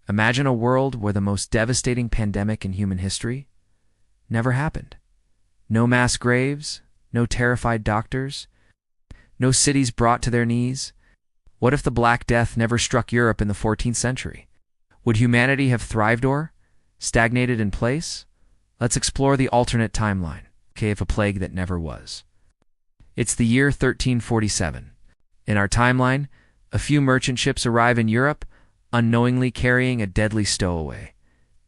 Imagine a world where the most devastating pandemic in human history never happened. No mass graves, no terrified doctors, no cities brought to their knees. What if the Black Death never struck Europe in the 14th century? Would humanity have thrived or stagnated in place? Let's explore the alternate timeline, of a plague that never was. It's the year 1347. In our timeline, a few merchant ships arrive in Europe, unknowingly carrying a deadly stowaway,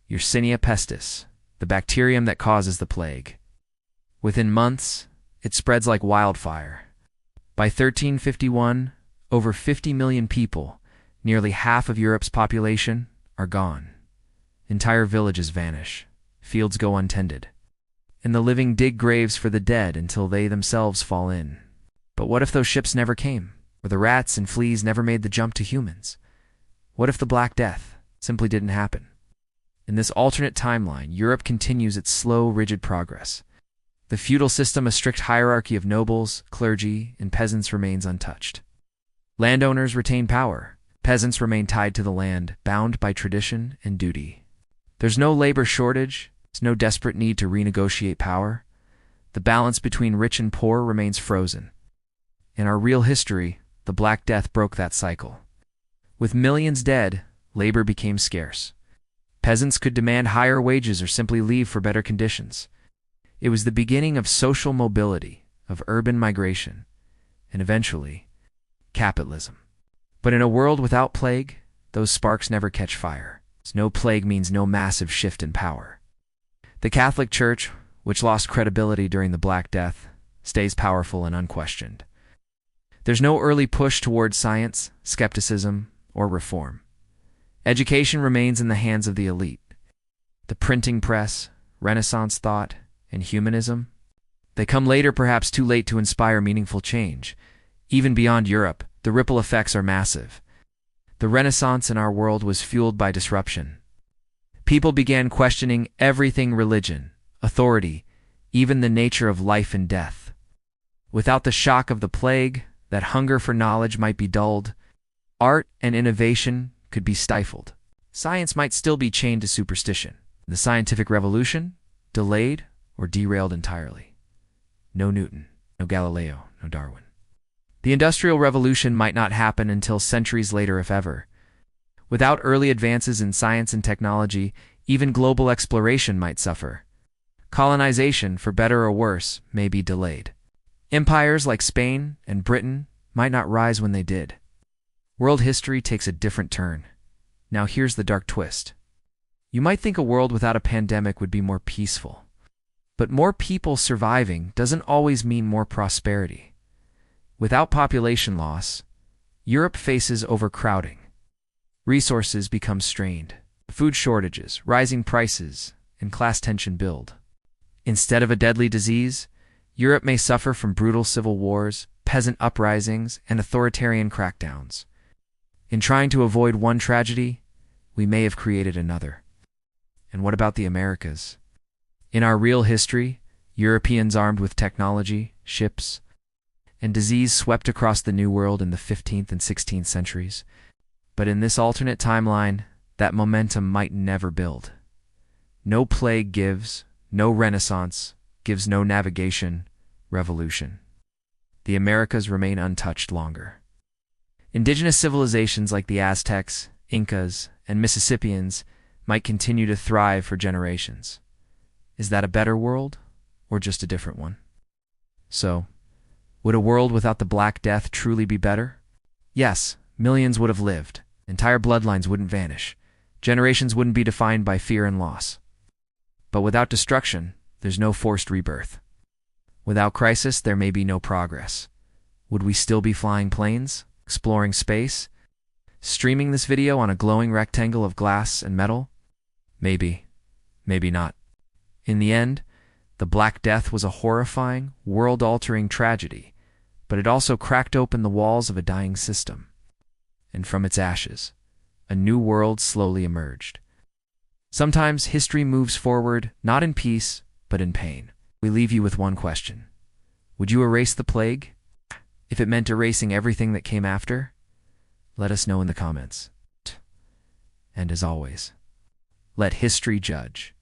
Yersinia pestis, the bacterium that causes the plague. Within months, it spreads like wildfire. By 1351, over 50 million people, nearly half of Europe's population, are gone. Entire villages vanish. Fields go untended. And the living dig graves for the dead until they themselves fall in. But what if those ships never came? Or the rats and fleas never made the jump to humans? What if the Black Death simply didn't happen? In this alternate timeline, Europe continues its slow, rigid progress. The feudal system, a strict hierarchy of nobles, clergy, and peasants, remains untouched. Landowners retain power. Peasants remain tied to the land, bound by tradition and duty. There's no labor shortage. There's no desperate need to renegotiate power. The balance between rich and poor remains frozen. In our real history, the Black Death broke that cycle. With millions dead, labor became scarce. Peasants could demand higher wages or simply leave for better conditions. It was the beginning of social mobility, of urban migration, and eventually, capitalism. But in a world without plague, those sparks never catch fire. No plague means no massive shift in power. The Catholic Church, which lost credibility during the Black Death, stays powerful and unquestioned. There's no early push towards science, skepticism, or reform. Education remains in the hands of the elite. The printing press, Renaissance thought, and humanism, they come later, perhaps too late to inspire meaningful change. Even beyond Europe, the ripple effects are massive. The Renaissance in our world was fueled by disruption. People began questioning everything: religion, authority, even the nature of life and death. Without the shock of the plague, that hunger for knowledge might be dulled. Art and innovation could be stifled. Science might still be chained to superstition. The scientific revolution, delayed or derailed entirely. No Newton, no Galileo, no Darwin. The Industrial Revolution might not happen until centuries later, if ever. Without early advances in science and technology, even global exploration might suffer. Colonization, for better or worse, may be delayed. Empires like Spain and Britain might not rise when they did. World history takes a different turn. Now here's the dark twist. You might think a world without a pandemic would be more peaceful. But more people surviving doesn't always mean more prosperity. Without population loss, Europe faces overcrowding. Resources become strained. Food shortages, rising prices, and class tension build. Instead of a deadly disease, Europe may suffer from brutal civil wars, peasant uprisings, and authoritarian crackdowns. In trying to avoid one tragedy, we may have created another. And what about the Americas? In our real history, Europeans armed with technology, ships, and disease swept across the New World in the 15th and 16th centuries. But in this alternate timeline, that momentum might never build. No plague gives, no Renaissance gives, no navigation, revolution. The Americas remain untouched longer. Indigenous civilizations like the Aztecs, Incas, and Mississippians might continue to thrive for generations. Is that a better world, or just a different one? So, would a world without the Black Death truly be better? Yes, millions would have lived. Entire bloodlines wouldn't vanish. Generations wouldn't be defined by fear and loss. But without destruction, there's no forced rebirth. Without crisis, there may be no progress. Would we still be flying planes, exploring space, streaming this video on a glowing rectangle of glass and metal? Maybe. Maybe not. In the end, the Black Death was a horrifying, world-altering tragedy, but it also cracked open the walls of a dying system. And from its ashes, a new world slowly emerged. Sometimes history moves forward, not in peace, but in pain. We leave you with one question. Would you erase the plague? If it meant erasing everything that came after? Let us know in the comments. And as always, let history judge.